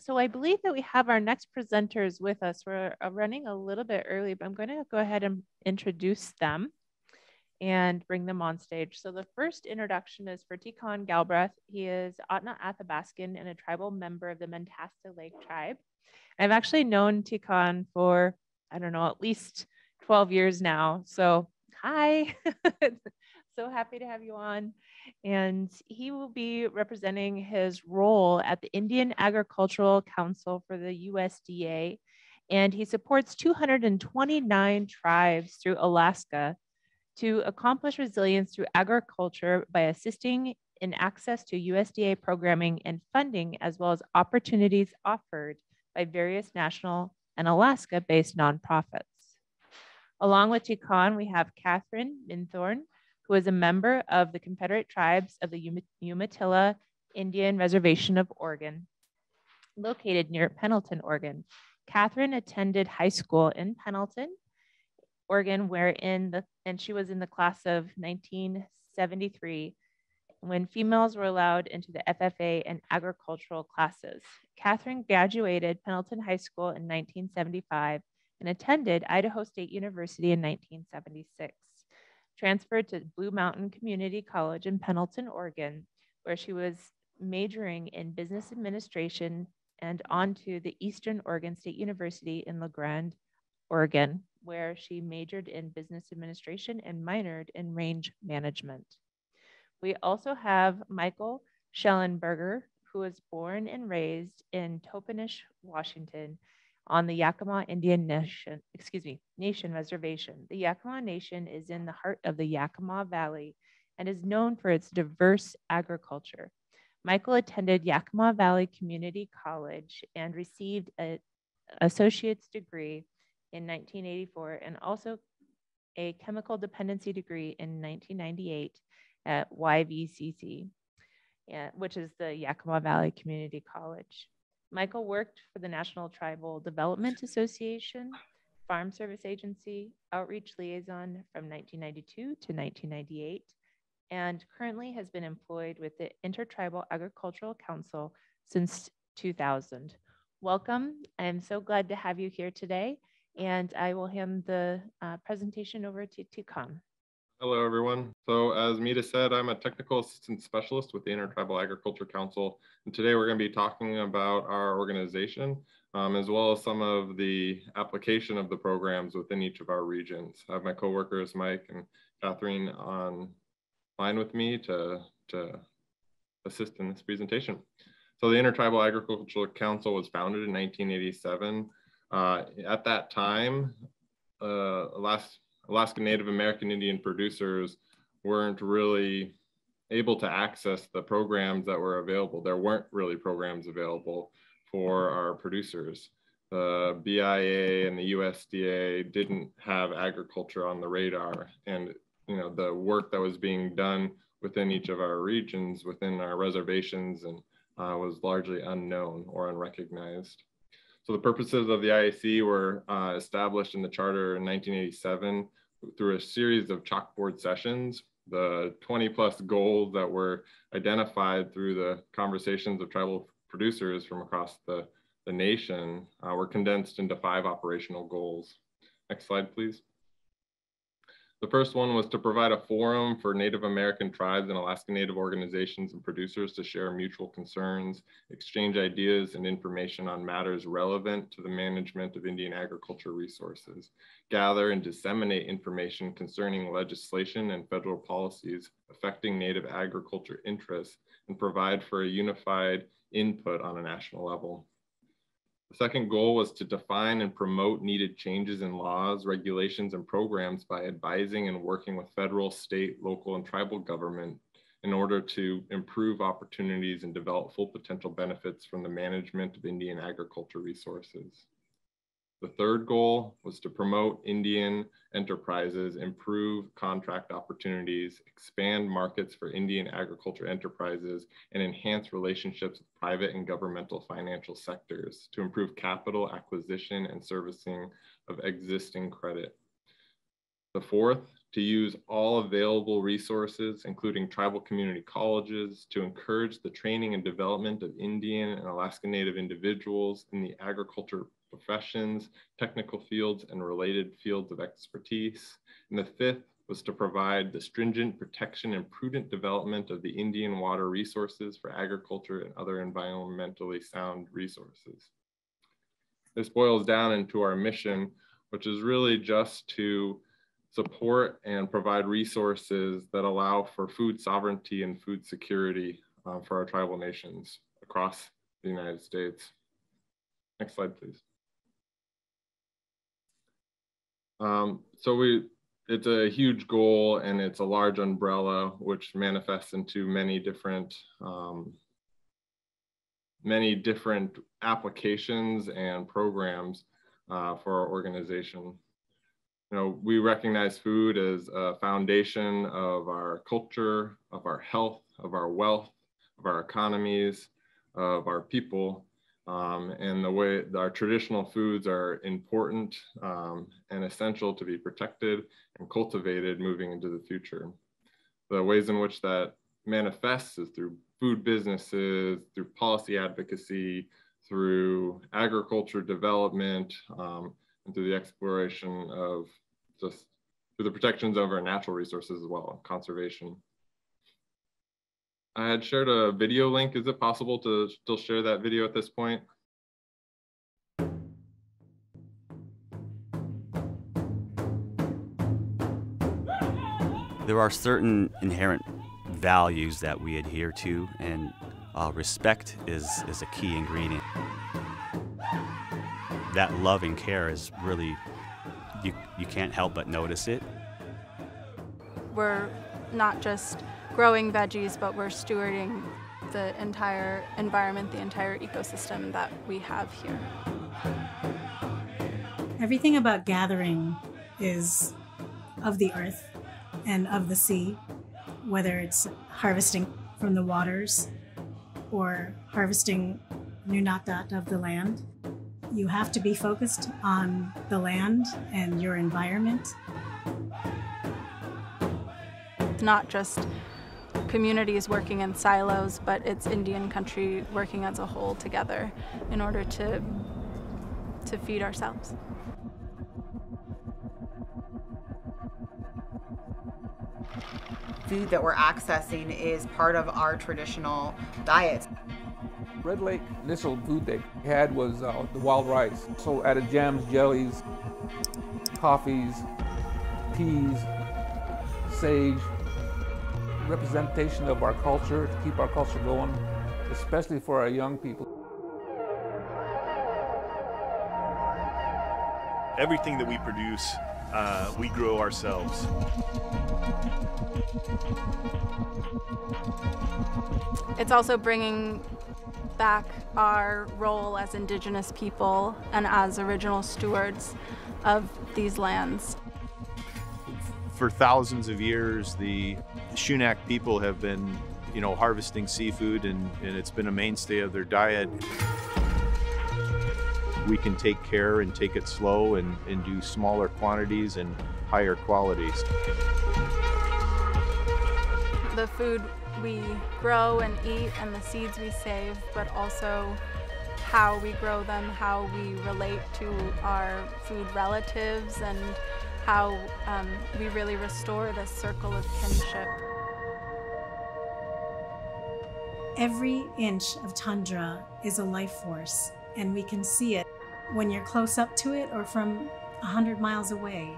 So I believe that we have our next presenters with us. We're running a little bit early, but I'm going to go ahead and introduce them and bring them on stage. So the first introduction is for Tikhon Galbraith. He is Atna Athabaskan and a tribal member of the Mentasta Lake tribe. I've actually known Tikhon for, I don't know, at least 12 years now. So hi, so happy to have you on. And he will be representing his role at the Indian Agricultural Council for the USDA. And he supports 229 tribes through Alaska to accomplish resilience through agriculture by assisting in access to USDA programming and funding, as well as opportunities offered by various national and Alaska-based nonprofits. Along with Tikhon, we have Catherine Minthorn, who is a member of the Confederate Tribes of the Umatilla Indian Reservation of Oregon, located near Pendleton, Oregon. Catherine attended high school in Pendleton, Oregon, and she was in the class of 1973 when females were allowed into the FFA and agricultural classes. Catherine graduated Pendleton High School in 1975 and attended Idaho State University in 1976. Transferred to Blue Mountain Community College in Pendleton, Oregon, where she was majoring in business administration, and on to the Eastern Oregon State University in La Grande, Oregon, where she majored in business administration and minored in range management. We also have Michael Schellenberger, who was born and raised in Toppenish, Washington, on the Yakima Nation Reservation. The Yakima Nation is in the heart of the Yakima Valley and is known for its diverse agriculture. Michael attended Yakima Valley Community College and received an associate's degree in 1984 and also a chemical dependency degree in 1998 at YVCC, which is the Yakima Valley Community College. Michael worked for the National Tribal Development Association, Farm Service Agency, Outreach Liaison from 1992 to 1998, and currently has been employed with the Intertribal Agricultural Council since 2000. Welcome. I'm so glad to have you here today, and I will hand the presentation over to Tikhon. Hello, everyone. So as Mita said, I'm a technical assistant specialist with the Intertribal Agriculture Council. And today we're going to be talking about our organization, as well as some of the application of the programs within each of our regions. I have my coworkers, Mike and Catherine, online with me to assist in this presentation. So the Intertribal Agricultural Council was founded in 1987. At that time, Alaska Native American Indian producers weren't really able to access the programs that were available. There weren't really programs available for our producers. The BIA and the USDA didn't have agriculture on the radar, and the work that was being done within each of our regions, within our reservations, and was largely unknown or unrecognized. So the purposes of the IAC were established in the charter in 1987 through a series of chalkboard sessions. The 20+ goals that were identified through the conversations of tribal producers from across the nation were condensed into 5 operational goals. Next slide, please. The first one was to provide a forum for Native American tribes and Alaska Native organizations and producers to share mutual concerns, exchange ideas and information on matters relevant to the management of Indian agriculture resources, gather and disseminate information concerning legislation and federal policies affecting Native agriculture interests, and provide for a unified input on a national level. The second goal was to define and promote needed changes in laws, regulations, and programs by advising and working with federal, state, local, and tribal government in order to improve opportunities and develop full potential benefits from the management of Indian agriculture resources. The third goal was to promote Indian enterprises, improve contract opportunities, expand markets for Indian agriculture enterprises, and enhance relationships with private and governmental financial sectors to improve capital acquisition and servicing of existing credit. The fourth, to use all available resources, including tribal community colleges, to encourage the training and development of Indian and Alaska Native individuals in the agriculture professions, technical fields, and related fields of expertise. And the fifth was to provide the stringent protection and prudent development of the Indian water resources for agriculture and other environmentally sound resources. This boils down into our mission, which is really just to support and provide resources that allow for food sovereignty and food security for our tribal nations across the United States. Next slide, please. It's a huge goal, and it's a large umbrella which manifests into many different applications and programs for our organization. You know, we recognize food as a foundation of our culture, of our health, of our wealth, of our economies, of our people, and the way our traditional foods are important and essential to be protected and cultivated moving into the future. The ways in which that manifests is through food businesses, through policy advocacy, through agriculture development, and through the exploration of just through the protections of our natural resources as well, conservation. I had shared a video link. Is it possible to still share that video at this point? There are certain inherent values that we adhere to, and respect is a key ingredient. That love and care is really, you can't help but notice it. We're not just growing veggies, but we're stewarding the entire environment, the entire ecosystem that we have here. Everything about gathering is of the earth and of the sea, whether it's harvesting from the waters or harvesting nunatat of the land. You have to be focused on the land and your environment. It's not just communities working in silos, but it's Indian country working as a whole together in order to feed ourselves. Food that we're accessing is part of our traditional diets. Red Lake initial food they had was the wild rice. So added jams, jellies, coffees, teas, sage, representation of our culture to keep our culture going, especially for our young people. Everything that we produce, we grow ourselves. It's also bringing back our role as Indigenous people and as original stewards of these lands. For thousands of years, the Shunak people have been, harvesting seafood, and it's been a mainstay of their diet. We can take care and take it slow and do smaller quantities and higher qualities. The food we grow and eat and the seeds we save, but also how we grow them, how we relate to our food relatives, and how we really restore this circle of kinship. Every inch of tundra is a life force, and we can see it when you're close up to it or from 100 miles away.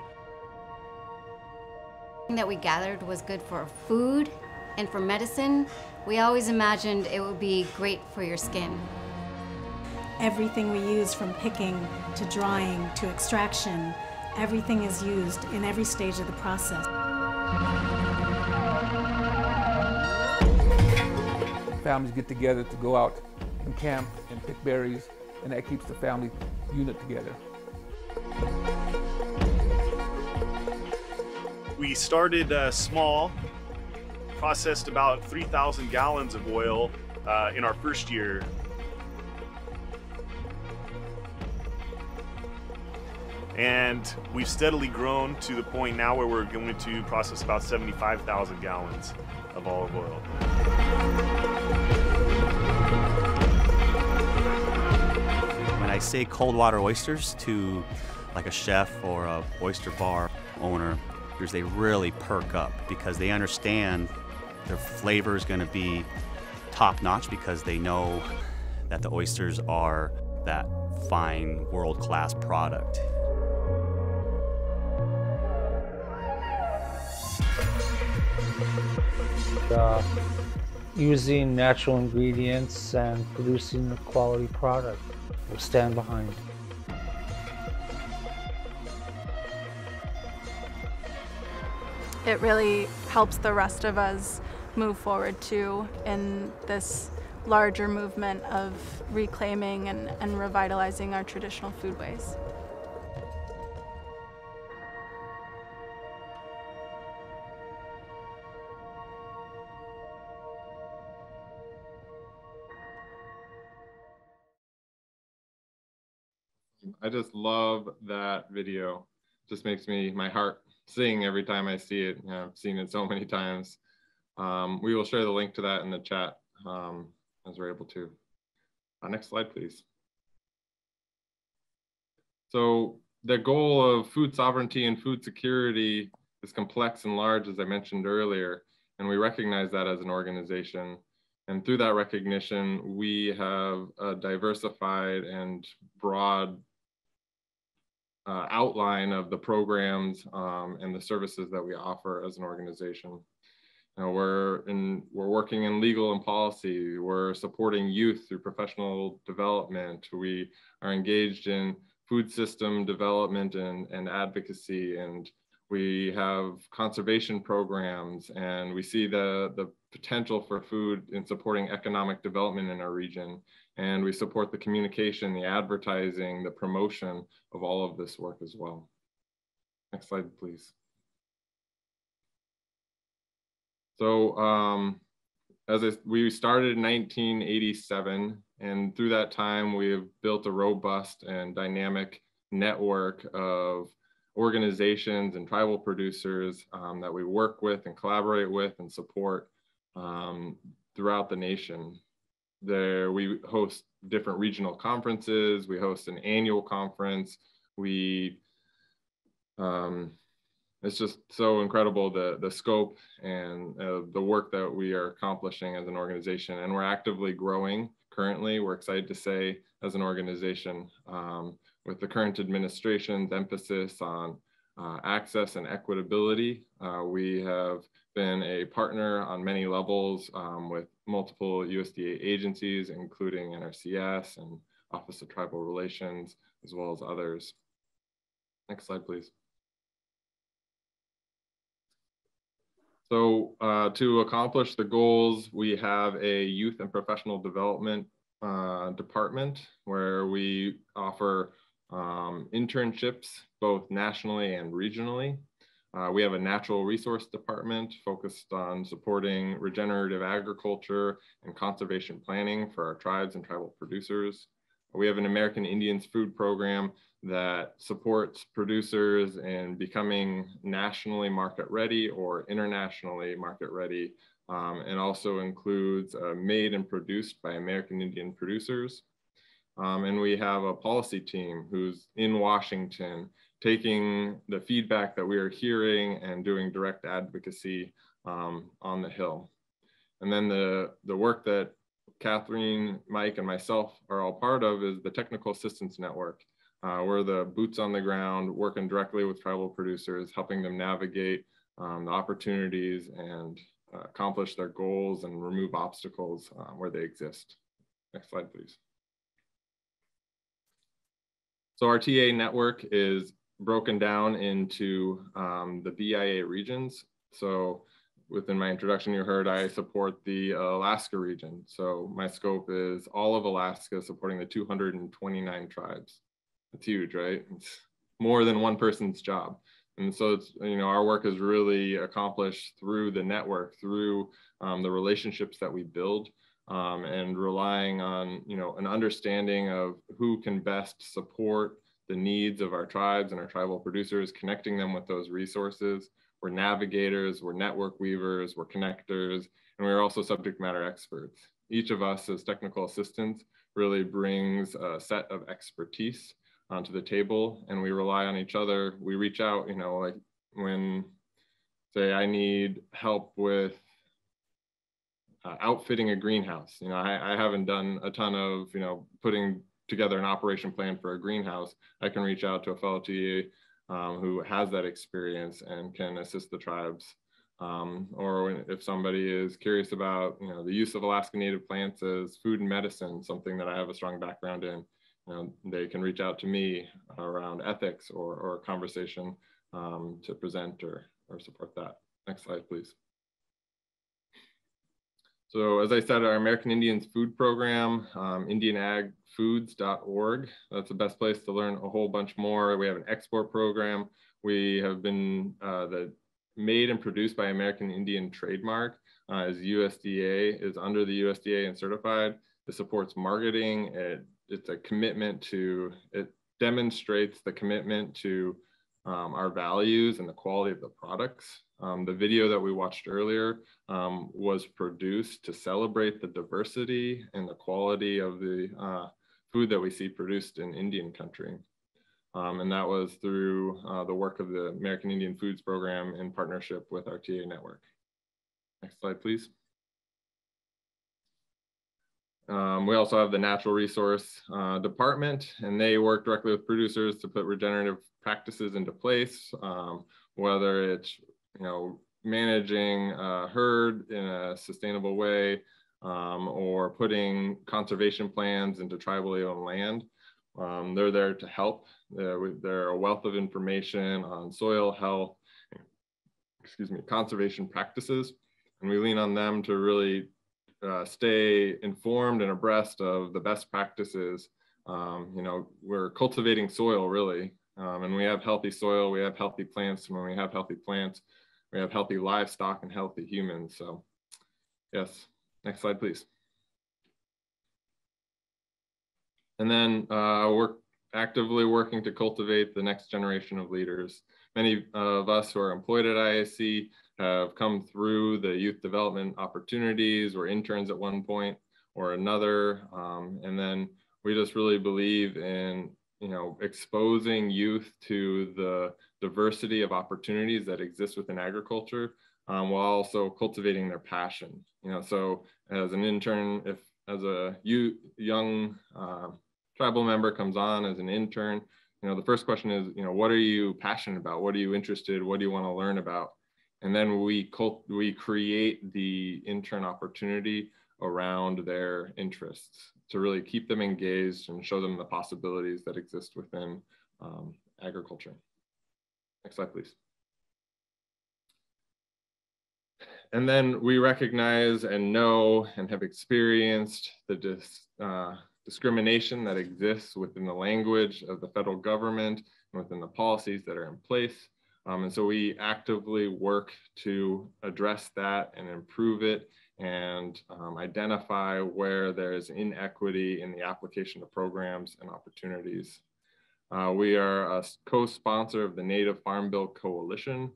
Everything that we gathered was good for food and for medicine. We always imagined it would be great for your skin. Everything we use, from picking to drying to extraction, everything is used in every stage of the process. Families get together to go out and camp and pick berries, and that keeps the family unit together. We started small, processed about 3,000 gallons of oil in our first year. And we've steadily grown to the point now where we're going to process about 75,000 gallons of olive oil. When I say cold water oysters to like a chef or a oyster bar owner, they really perk up because they understand their flavor is going to be top-notch because they know that the oysters are that fine world-class product. Using natural ingredients and producing a quality product we'll stand behind. It really helps the rest of us move forward too in this larger movement of reclaiming and revitalizing our traditional foodways. I just love that video. Just makes my heart sing every time I see it. I've seen it so many times. We will share the link to that in the chat as we're able to. Next slide, please. So the goal of food sovereignty and food security is complex and large, as I mentioned earlier, and we recognize that as an organization. And through that recognition, we have a diversified and broad outline of the programs and the services that we offer as an organization. We're working in legal and policy. We're supporting youth through professional development. We are engaged in food system development and advocacy, and we have conservation programs, and we see the potential for food in supporting economic development in our region. And we support the communication, the advertising, the promotion of all of this work as well. Next slide, please. So we started in 1987, and through that time, we have built a robust and dynamic network of organizations and tribal producers that we work with and collaborate with and support throughout the nation. There, we host different regional conferences. We host an annual conference. It's just so incredible the scope and the work that we are accomplishing as an organization, and we're actively growing currently. We're excited to say as an organization with the current administration's emphasis on access and equitability, we have been a partner on many levels with multiple USDA agencies, including NRCS and Office of Tribal Relations, as well as others. Next slide, please. So to accomplish the goals, we have a youth and professional development department where we offer internships both nationally and regionally. We have a natural resource department focused on supporting regenerative agriculture and conservation planning for our tribes and tribal producers. We have an American Indians food program that supports producers in becoming nationally market ready or internationally market ready, and also includes made and produced by American Indian producers. And we have a policy team who's in Washington, taking the feedback that we are hearing and doing direct advocacy on the Hill. And then the work that Catherine, Mike, and myself are all part of is the Technical Assistance Network. We're the boots on the ground, working directly with tribal producers, helping them navigate the opportunities and accomplish their goals and remove obstacles where they exist. Next slide, please. So our TA network is broken down into the BIA regions. So within my introduction, you heard I support the Alaska region. So my scope is all of Alaska, supporting the 229 tribes. It's huge, right? It's more than one person's job. And so it's, our work is really accomplished through the network, through the relationships that we build, and relying on, an understanding of who can best support the needs of our tribes and our tribal producers, connecting them with those resources. We're navigators, we're network weavers, we're connectors, and we're also subject matter experts. Each of us as technical assistants really brings a set of expertise onto the table, and we rely on each other. We reach out, you know, like when, say, I need help with outfitting a greenhouse. You know, I haven't done a ton of, you know, putting together an operation plan for a greenhouse. I can reach out to a fellow TA who has that experience and can assist the tribes. Or if somebody is curious about, you know, the use of Alaska Native plants as food and medicine, something that I have a strong background in, you know, they can reach out to me around ethics or a conversation to present or support that. Next slide, please. So as I said, our American Indians Food Program, indianagfoods.org. That's the best place to learn a whole bunch more. We have an export program. We have been the made and produced by American Indian trademark as USDA, is under the USDA and certified. It supports marketing. It's a commitment to, it demonstrates the commitment to our values and the quality of the products. The video that we watched earlier was produced to celebrate the diversity and the quality of the food that we see produced in Indian country. And that was through the work of the American Indian Foods Program in partnership with our TA network. Next slide, please. We also have the Natural Resource Department, and they work directly with producers to put regenerative practices into place, whether it's, you know, managing a herd in a sustainable way, or putting conservation plans into tribally owned land. They're there to help. They're a wealth of information on soil health, conservation practices, and we lean on them to really stay informed and abreast of the best practices. You know, we're cultivating soil really, and we have healthy soil, we have healthy plants, and when we have healthy plants, we have healthy livestock and healthy humans. So yes, next slide, please. And then we're actively working to cultivate the next generation of leaders. Many of us who are employed at ISC have come through the youth development opportunities or interns at one point or another. And then we just really believe in, you know, exposing youth to the diversity of opportunities that exist within agriculture, while also cultivating their passion. You know, so as an intern, if as a young tribal member comes on as an intern, you know, the first question is, you know, what are you passionate about? What are you interested? What do you want to learn about? And then we create the intern opportunity around their interests to really keep them engaged and show them the possibilities that exist within agriculture. Next slide, please. And then we recognize and know and have experienced the discrimination that exists within the language of the federal government and within the policies that are in place. And so we actively work to address that and improve it and identify where there is inequity in the application of programs and opportunities. We are a co-sponsor of the Native Farm Bill Coalition,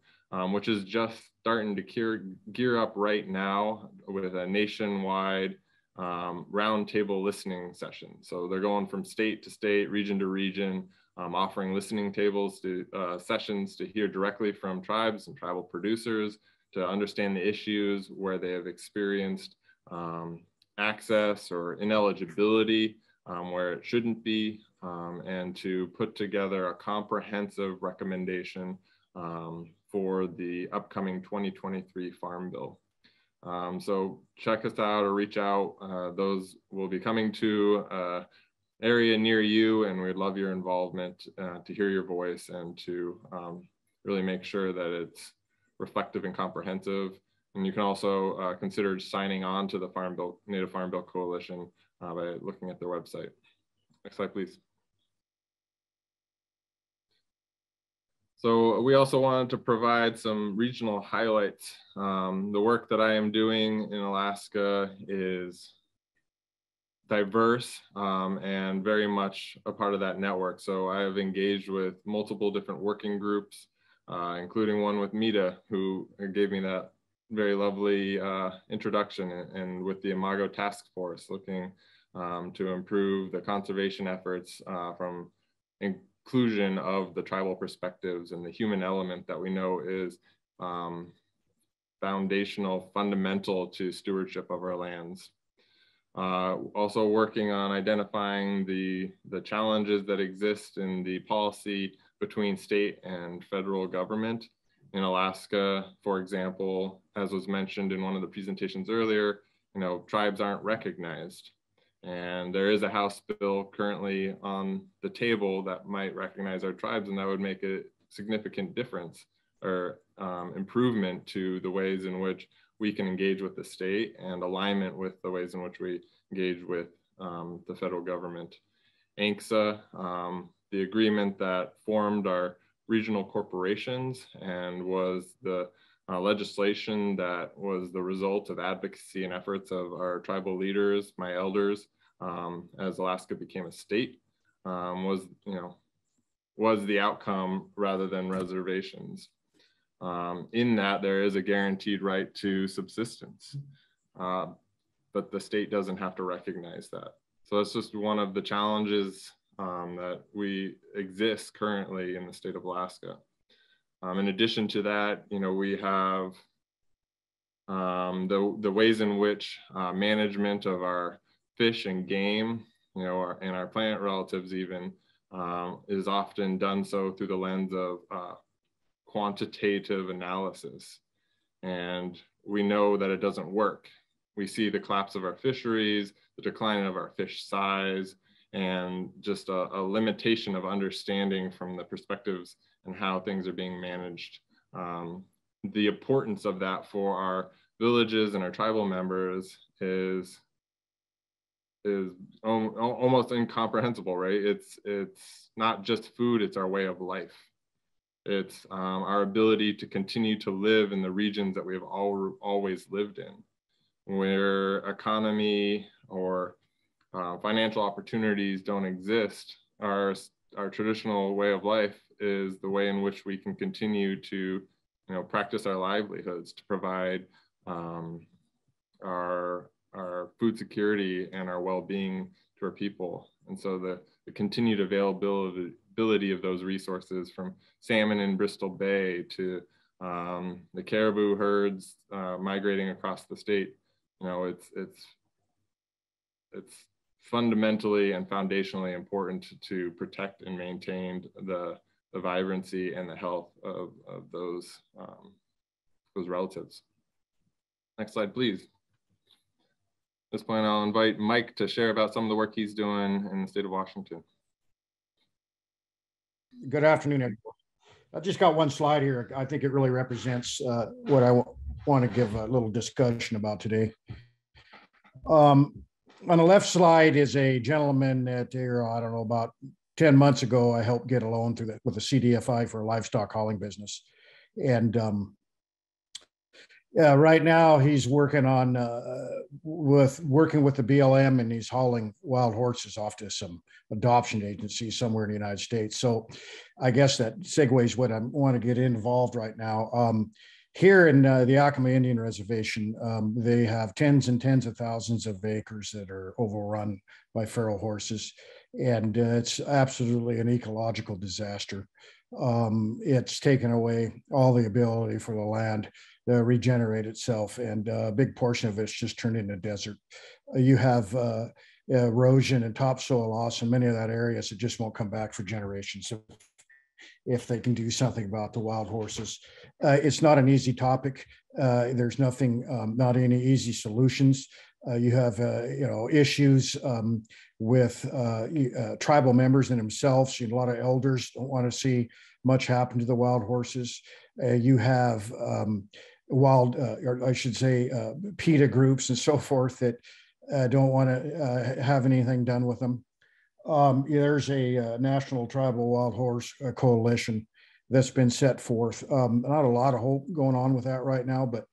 which is just starting to gear up right now with a nationwide roundtable listening session. So they're going from state to state, region to region, offering listening tables to sessions to hear directly from tribes and tribal producers to understand the issues where they have experienced access or ineligibility where it shouldn't be, and to put together a comprehensive recommendation for the upcoming 2023 Farm Bill. So check us out or reach out. Those will be coming to area near you, and we'd love your involvement to hear your voice and to really make sure that it's reflective and comprehensive. And you can also consider signing on to the Native Farm Bill Coalition by looking at their website. Next slide, please. So we also wanted to provide some regional highlights. The work that I am doing in Alaska is diverse and very much a part of that network. So I have engaged with multiple different working groups, including one with Mita, who gave me that very lovely introduction, and with the Imago Task Force, looking to improve the conservation efforts from inclusion of the tribal perspectives and the human element that we know is foundational, fundamental to stewardship of our lands. Also working on identifying the challenges that exist in the policy between state and federal government. In Alaska, for example, as was mentioned in one of the presentations earlier, tribes aren't recognized. And there is a House bill currently on the table that might recognize our tribes, and that would make a significant difference or improvement to the ways in which we can engage with the state and alignment with the ways in which we engage with the federal government. ANCSA, the agreement that formed our regional corporations and was the legislation that was the result of advocacy and efforts of our tribal leaders, my elders, as Alaska became a state, was the outcome rather than reservations. In that, there is a guaranteed right to subsistence, but the state doesn't have to recognize that. So that's just one of the challenges that we exist currently in the state of Alaska. In addition to that, we have the ways in which management of our fish and game, and our plant relatives even, is often done so through the lens of quantitative analysis. And we know that it doesn't work. We see the collapse of our fisheries, the decline of our fish size, and just a limitation of understanding from the perspectives and how things are being managed. The importance of that for our villages and our tribal members is almost incomprehensible, right? It's not just food, it's our way of life. It's our ability to continue to live in the regions that we have always lived in, where economy or financial opportunities don't exist. Our traditional way of life is the way in which we can continue to practice our livelihoods, to provide our food security and our well-being to our people. And so the continued availability of those resources, from salmon in Bristol Bay to the caribou herds migrating across the state, it's fundamentally and foundationally important to protect and maintain the vibrancy and the health of those relatives. Next slide, please. At this point, I'll invite Mike to share about some of the work he's doing in the state of Washington. Good afternoon, everyone. I've just got one slide here. I think it really represents what I want to give a little discussion about today. On the left slide is a gentleman that, I don't know, about 10 months ago, I helped get a loan with a CDFI for a livestock hauling business. And right now he's working on working with the BLM, and he's hauling wild horses off to some adoption agency somewhere in the United States. So I guess that segues what I want to get involved right now. Here in the Yakima Indian Reservation, they have tens and tens of thousands of acres that are overrun by feral horses, and it's absolutely an ecological disaster. It's taken away all the ability for the land to regenerate itself, and a big portion of it's just turned into desert. You have erosion and topsoil loss in many of that areas that just won't come back for generations if they can do something about the wild horses. It's not an easy topic. There's nothing, not any easy solutions. You have issues with tribal members in themselves. A lot of elders don't want to see much happen to the wild horses. You have or I should say, PETA groups and so forth that don't want to have anything done with them. There's a National Tribal Wild Horse Coalition that's been set forth. Not a lot of hope going on with that right now, but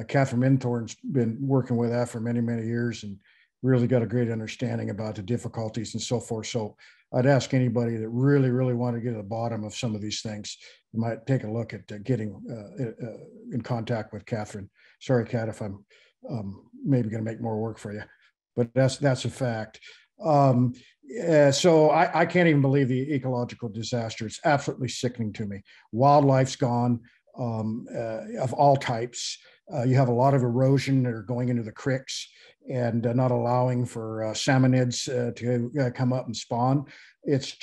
Catherine Minthorn's been working with that for many, many years, and really got a great understanding about the difficulties and so forth. So I'd ask anybody that really, really want to get to the bottom of some of these things, you might take a look at getting in contact with Catherine. Sorry, Kat, if I'm maybe going to make more work for you, but that's a fact. So I can't even believe the ecological disaster. It's absolutely sickening to me. Wildlife's gone of all types. You have a lot of erosion that are going into the creeks and not allowing for salmonids to come up and spawn.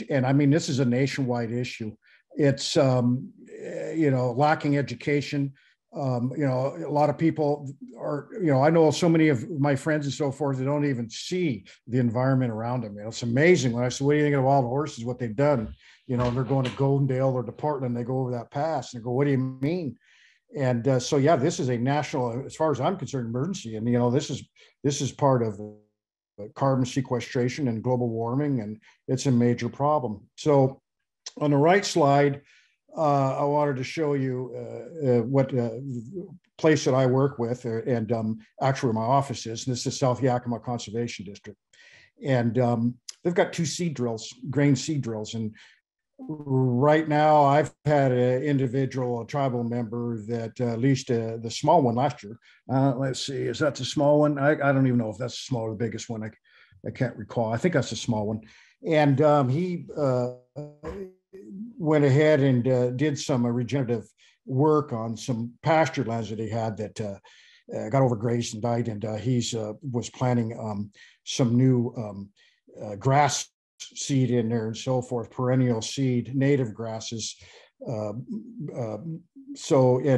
And I mean, this is a nationwide issue. It's, lacking education. A lot of people are, I know so many of my friends and so forth, they don't even see the environment around them. It's amazing when I say, what do you think of wild horses, what they've done? They're going to Goldendale or to Portland, they go over that pass and they go, what do you mean? And so, yeah, this is a national, as far as I'm concerned, emergency. And, this is part of carbon sequestration and global warming, and it's a major problem. So on the right slide, I wanted to show you what place that I work with, and actually where my office is. And this is South Yakima Conservation District. And they've got 2 seed drills, grain seed drills. And right now I've had an individual, a tribal member that leased the small one last year. Let's see, is that the small one? I don't even know if that's the small or the biggest one. I can't recall. I think that's the small one. And he went ahead and did some regenerative work on some pasture lands that he had that got overgrazed and died. And he's was planting some new grass seed in there and so forth, perennial seed, native grasses. And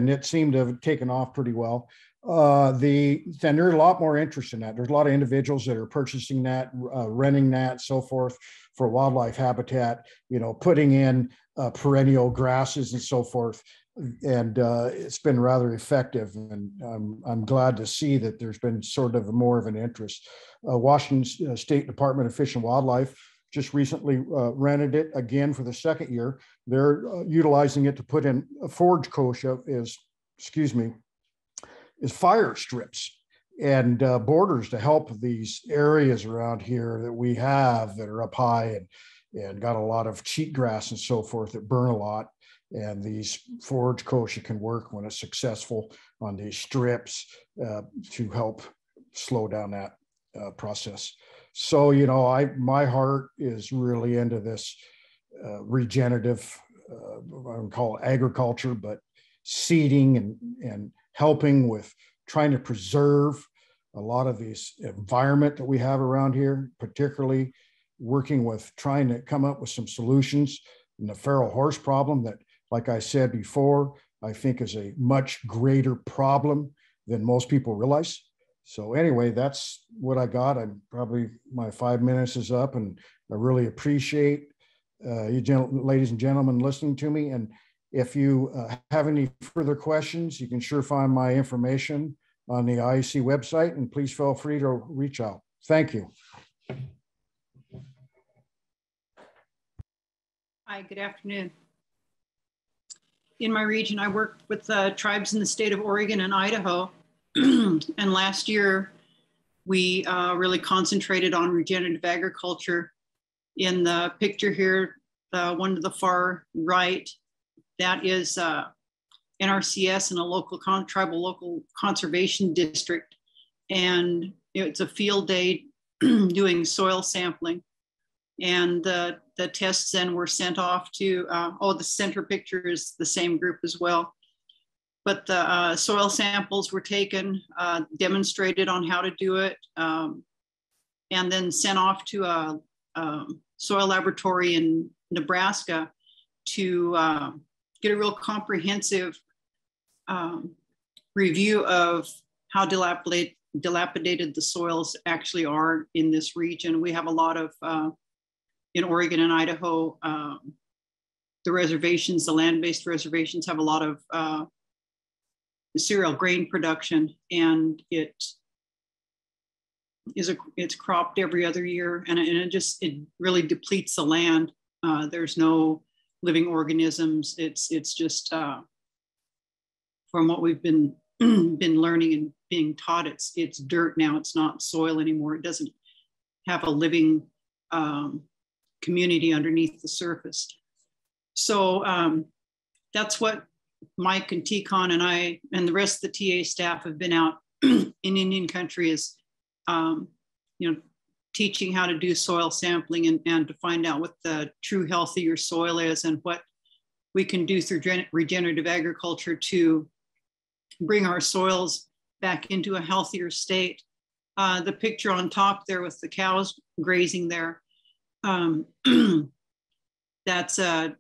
it seemed to have taken off pretty well. Then there's a lot more interest in that. There's a lot of individuals that are purchasing that, renting that, so forth, for wildlife habitat, putting in perennial grasses and so forth. And it's been rather effective. And I'm glad to see that there's been sort of more of an interest. Washington State Department of Fish and Wildlife just recently rented it again for the 2nd year. They're utilizing it to put in a forage kochia is fire strips and borders to help these areas around here that we have that are up high and got a lot of cheatgrass and so forth that burn a lot. And these forage kochia can work when it's successful on these strips to help slow down that process. So, my heart is really into this regenerative, I don't call it agriculture, but seeding and helping with trying to preserve a lot of this environment that we have around here, particularly working with trying to come up with some solutions in the feral horse problem that, like I said before, I think is a much greater problem than most people realize. So anyway, that's what I got. My 5 minutes is up, and I really appreciate you ladies and gentlemen listening to me. And if you have any further questions, you can sure find my information on the IEC website, and please feel free to reach out. Thank you. Hi, good afternoon. In my region, I work with tribes in the state of Oregon and Idaho. And last year, we really concentrated on regenerative agriculture. In the picture here, the one to the far right, that is NRCS and a tribal local conservation district. And it's a field day doing soil sampling. And the tests then were sent off to, the center picture is the same group as well. But the soil samples were taken, demonstrated on how to do it, and then sent off to a soil laboratory in Nebraska to get a real comprehensive review of how dilapidated the soils actually are in this region. We have a lot of, in Oregon and Idaho, the reservations, the land-based reservations have a lot of cereal grain production, and it's cropped every other year, and it really depletes the land. There's no living organisms. It's just from what we've been been learning and being taught it's dirt now. It's not soil anymore. It doesn't have a living community underneath the surface. So that's what Mike and TCON and I and the rest of the TA staff have been out in Indian country is, teaching how to do soil sampling and to find out what the true health of your soil is and what we can do through regenerative agriculture to bring our soils back into a healthier state. The picture on top there with the cows grazing there, that's a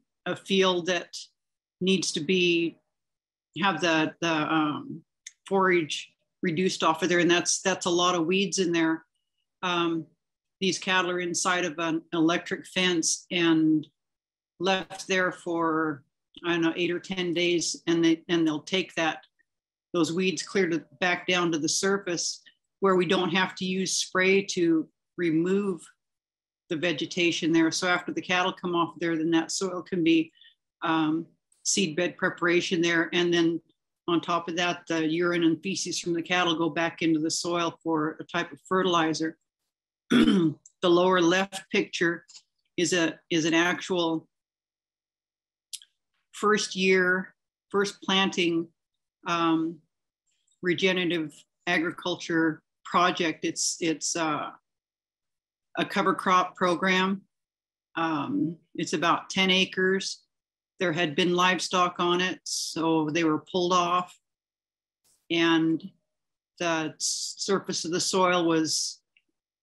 field that needs to have the forage reduced off of there, and that's a lot of weeds in there. These cattle are inside of an electric fence and left there for, I don't know, 8 or 10 days, and they'll take those weeds cleared back down to the surface where we don't have to use spray to remove the vegetation there. So after the cattle come off there, then that soil can be seed bed preparation there. And then on top of that, the urine and feces from the cattle go back into the soil for a type of fertilizer. The lower left picture is an actual first planting regenerative agriculture project. It's a cover crop program. It's about 10 acres. There had been livestock on it, so they were pulled off, and the surface of the soil was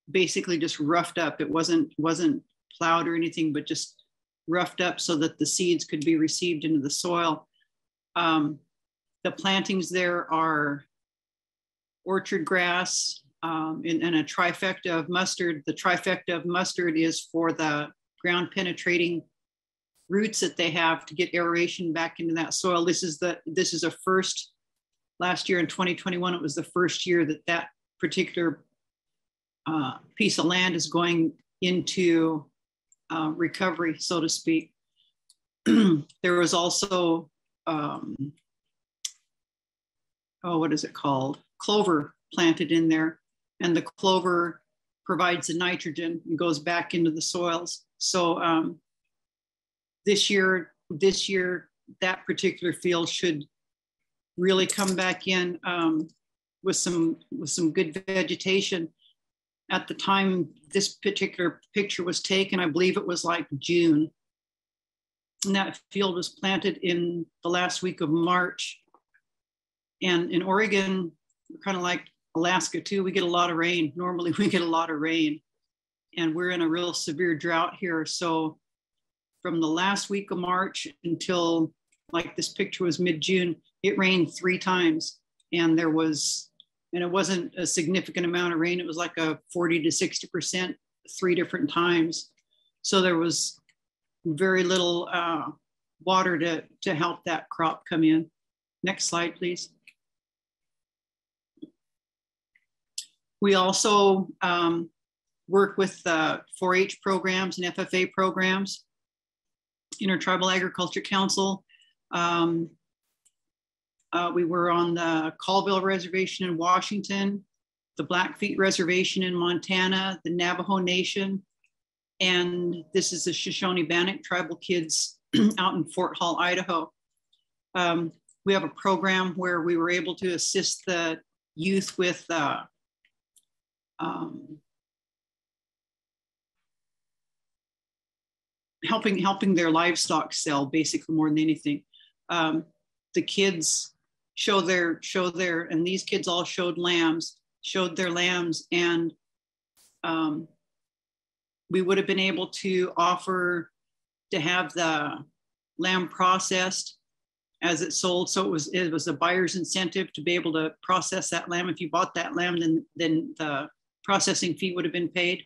basically just roughed up. It wasn't plowed or anything, but just roughed up so that the seeds could be received into the soil. The plantings there are orchard grass and a trifecta of mustard. The trifecta of mustard is for the ground penetrating roots that they have to get aeration back into that soil. This is a first. Last year in 2021, it was the first year that particular piece of land is going into recovery, so to speak. There was also, what is it called? Clover planted in there, and the clover provides the nitrogen and goes back into the soils. So this year, that particular field should really come back in with some good vegetation. At the time this particular picture was taken, I believe it was like June. And that field was planted in the last week of March. And in Oregon, kind of like Alaska too, we get a lot of rain. Normally we get a lot of rain, and we're in a real severe drought here. So from the last week of March until like this picture was mid-June, it rained 3 times, and it wasn't a significant amount of rain. It was like a 40 to 60% 3 different times. So there was very little water to help that crop come in. Next slide, please. We also work with 4-H programs and FFA programs, Intertribal Agriculture Council. We were on the Colville Reservation in Washington, the Blackfeet Reservation in Montana, the Navajo Nation, and this is the Shoshone-Bannock tribal kids out in Fort Hall, Idaho. We have a program where we were able to assist the youth with helping their livestock sell, basically, more than anything. The kids show their, and these kids all showed their lambs, and we would have been able to offer to have the lamb processed as it sold. So it was a buyer's incentive to be able to process that lamb. If you bought that lamb, then the processing fee would have been paid.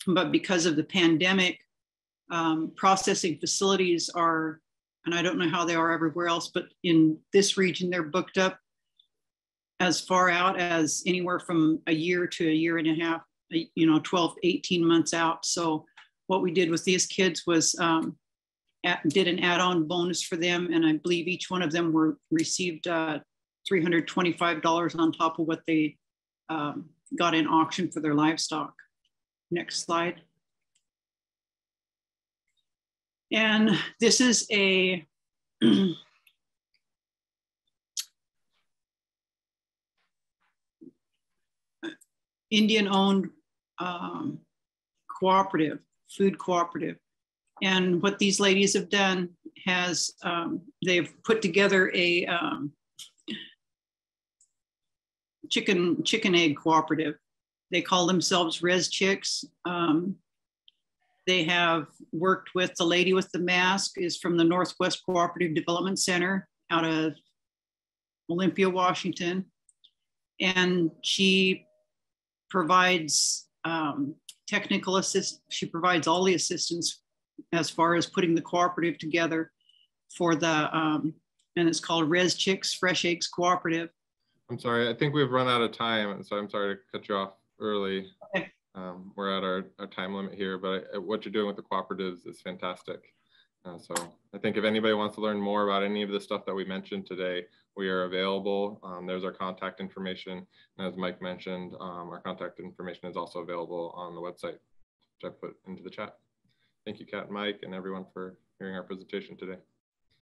But because of the pandemic, processing facilities are, and I don't know how they are everywhere else, but in this region, they're booked up as far out as anywhere from a year to a year and a half, 12, 18 months out. So what we did with these kids was did an add-on bonus for them, and I believe each one of them received $325 on top of what they got in auction for their livestock. Next slide. And this is a Indian-owned cooperative, food cooperative. And what these ladies have done has they've put together a chicken egg cooperative. They call themselves Res Chicks. They have worked with the lady with the mask is from the Northwest Cooperative Development Center out of Olympia, Washington. And she provides technical assist. She provides all the assistance as far as putting the cooperative together for the, and it's called Res Chicks Fresh Eggs Cooperative. I'm sorry, I think we've run out of time, so I'm sorry to cut you off early. Okay. We're at our time limit here, but what you're doing with the cooperatives is fantastic. So I think if anybody wants to learn more about any of the stuff that we mentioned today, we are available. There's our contact information. And as Mike mentioned, our contact information is also available on the website, which I put into the chat. Thank you, Kat and Mike, and everyone for hearing our presentation today.